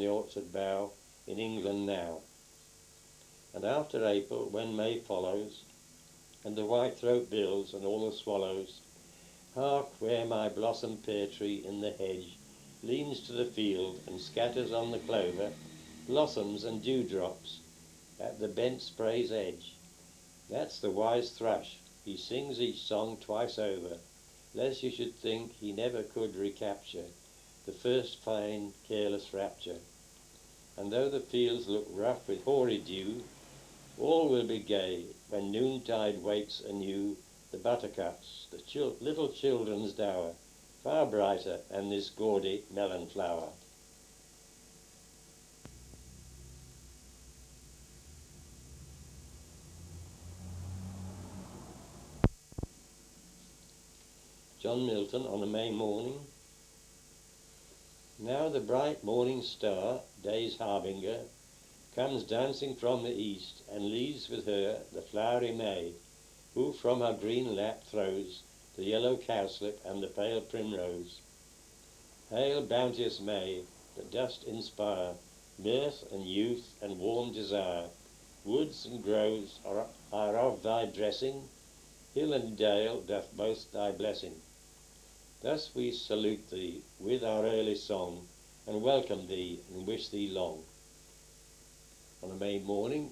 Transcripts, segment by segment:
the orchard bough in England now. And after April, when May follows, and the white-throat bills and all the swallows, hark where my blossom pear tree in the hedge leans to the field and scatters on the clover blossoms and dewdrops at the bent spray's edge. That's the wise thrush. He sings each song twice over, lest you should think he never could recapture the first fine careless rapture. And though the fields look rough with hoary dew, all will be gay when noontide wakes anew the buttercups, the little children's dower, far brighter than this gaudy melon flower. John Milton on a May morning. Now the bright morning star, day's harbinger, comes dancing from the east, and leads with her the flowery May, who from her green lap throws the yellow cowslip and the pale primrose. Hail, bounteous May, that dost inspire mirth and youth and warm desire. Woods and groves are of thy dressing, hill and dale doth boast thy blessing. Thus we salute thee with our early song, and welcome thee and wish thee long. On a May morning,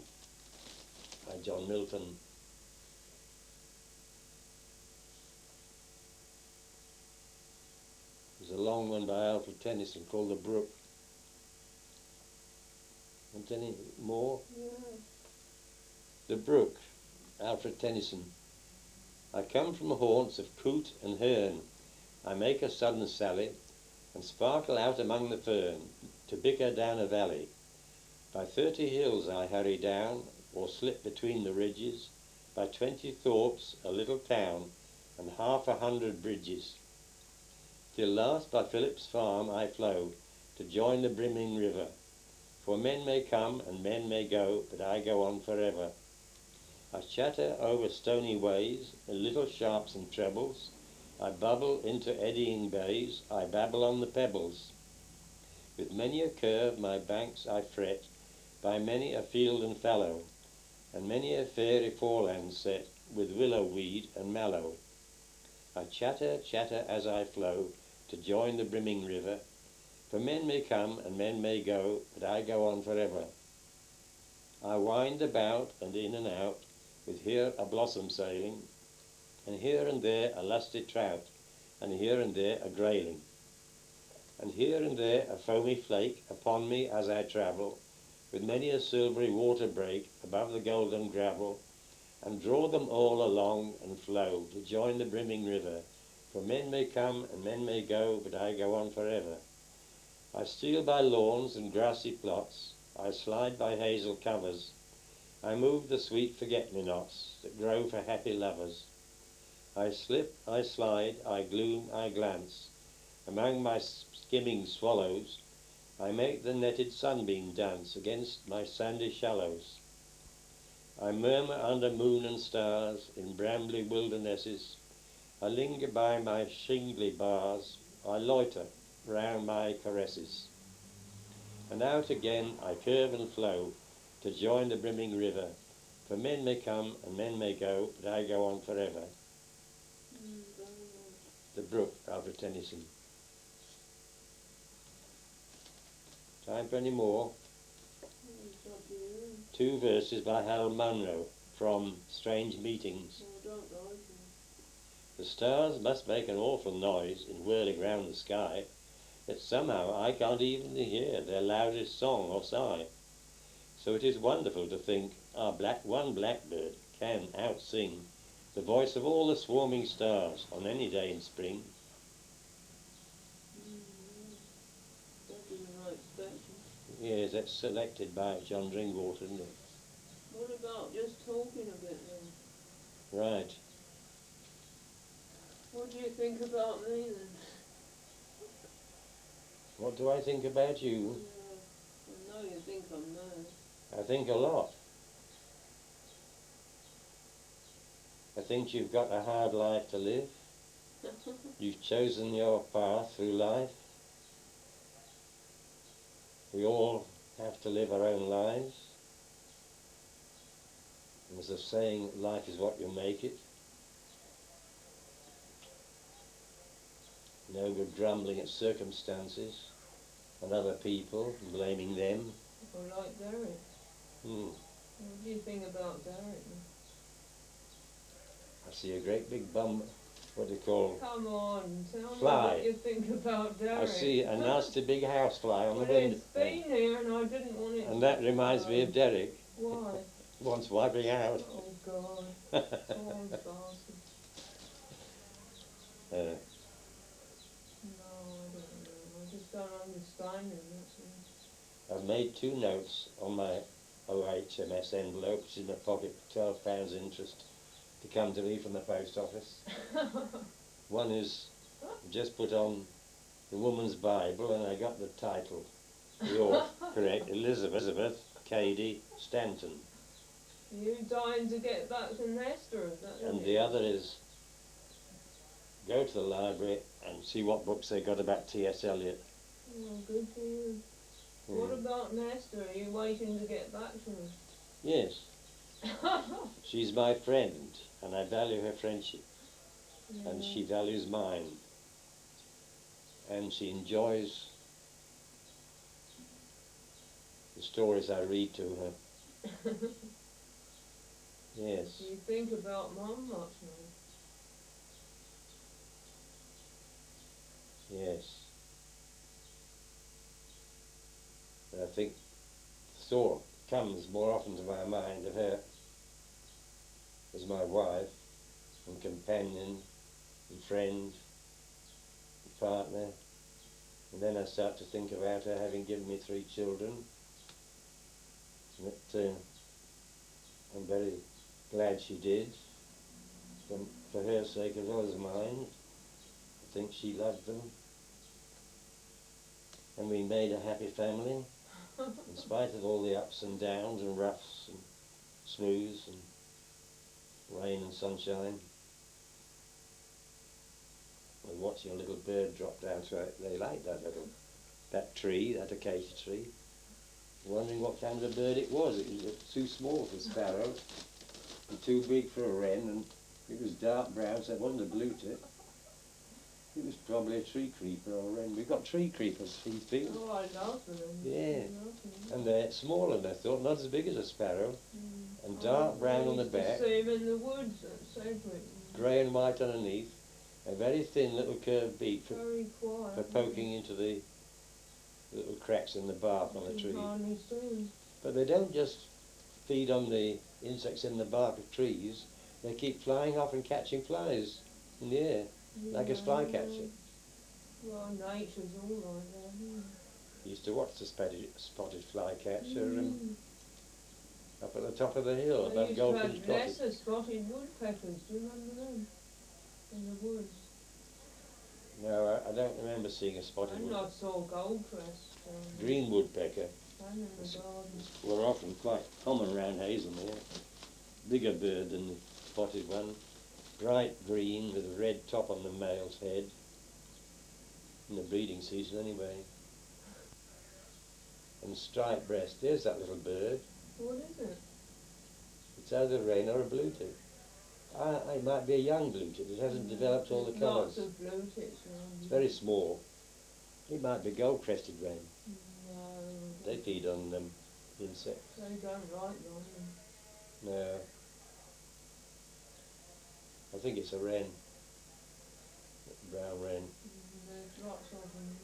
by John Milton. There's a long one by Alfred Tennyson called The Brook. Want any more? Yeah. The Brook, Alfred Tennyson. I come from haunts of coot and hern. I make a sudden sally, and sparkle out among the fern, to bicker down a valley. By 30 hills I hurry down, or slip between the ridges, by 20 thorps, a little town, and 100 bridges. Till last by Philip's farm I flow, to join the brimming river. For men may come and men may go, but I go on forever. I chatter over stony ways, in little sharps and trebles. I bubble into eddying bays, I babble on the pebbles. With many a curve my banks I fret, by many a field and fallow, and many a fairy foreland set, with willow weed and mallow. I chatter, chatter as I flow, to join the brimming river. For men may come and men may go, but I go on forever. I wind about and in and out, with here a blossom sailing, and here and there a lusty trout, and here and there a grayling, and here and there a foamy flake upon me as I travel, with many a silvery water break above the golden gravel, and draw them all along and flow to join the brimming river. For men may come and men may go, but I go on forever. I steal by lawns and grassy plots, I slide by hazel covers, I move the sweet forget-me-nots that grow for happy lovers. I slip, I slide, I gloom, I glance, among my skimming swallows, I make the netted sunbeam dance against my sandy shallows. I murmur under moon and stars in brambly wildernesses, I linger by my shingly bars, I loiter round my caresses. And out again I curve and flow, to join the brimming river. For men may come and men may go, but I go on forever. The Brook, Alfred Tennyson. Time for any more? 2 verses by Hal Munro from Strange Meetings. The stars must make an awful noise in whirling round the sky, that somehow I can't even hear their loudest song or sigh. So it is wonderful to think our one blackbird can out-sing the voice of all the swarming stars on any day in spring. Yes, that's selected by John Drinkwater, isn't it? What about just talking a bit then? Right. What do you think about me then? What do I think about you? Yeah, I know you think I'm nice. I think a lot. I think you've got a hard life to live. You've chosen your path through life. We all have to live our own lives. And there's a saying, life is what you make it. No good grumbling at circumstances and other people and blaming them. Or like Derek. What do you think about Derek? I see a great big bum, what do you call? Come on, tell fly. me what you think about Derek. I see a nasty big house fly on the window. It's been here and I didn't want it. And that reminds me of Derek. Why? Wants wiping out. Oh God. Oh bastard. Uh, No, I don't know. I just don't understand him, that's all. I've made 2 notes on my OHMS envelope, which is in my pocket, £12 interest, to come to me from the post office. One is just put on the Woman's Bible, and I got the title, yours, correct, Elizabeth Cady Stanton. You dying to get back to Nesta, is that And it? the other is, go to the library and see what books they got about T.S. Eliot. Oh, good for you. What about Nesta? Are you waiting to get back to her? Yes. She's my friend, and I value her friendship, and she values mine, and she enjoys the stories I read to her. Yes. Do you think about Mum much now? Yes. And I think the thought comes more often to my mind of her as my wife and companion and friend and partner, and then I start to think about her having given me 3 children, and that I'm very glad she did, for her sake as well as mine. I think she loved them, and we made a happy family in spite of all the ups and downs and roughs and smooths and rain and sunshine. I was watching a little bird drop down, so they like that tree, that acacia tree. Wondering what kind of a bird it was. It was too small for a sparrow and too big for a wren, and it was dark brown, so it wasn't a blue-tit. It was probably a tree creeper or a wren. We've got tree creepers these fields. Oh, I love them. Yeah. I love them. And they're smaller than I thought, not as big as a sparrow, and dark brown on the back, See them in the woods at Sedgwick. grey and white underneath, a very thin little curved beak Very quiet. for poking into the little cracks in the bark on the tree. Hardly see. But they don't just feed on the insects in the bark of trees, they keep flying off and catching flies in the air, like a flycatcher. Well, nature's all like that, isn't it? Used to watch the spotted flycatcher up at the top of the hill They above used Goldfinch to have Cottage. lesser spotted woodpeckers, do you remember them? In the woods. No, I don't remember seeing a spotted And woodpecker. I saw goldcrest. Green woodpecker And in the garden. were often quite common round Hazelmere. Bigger bird than the spotted one. Bright green with a red top on the male's head. In the breeding season anyway. And striped breast, there's that little bird. What is it? It's either a wren or a blue-tit. It might be a young blue-tit, it hasn't developed all the colours. Lots of blue tits around. It's very small. It might be gold-crested wren. No. They feed on insects. They don't like them. No. I think it's a wren. Brown wren. There's lots of them.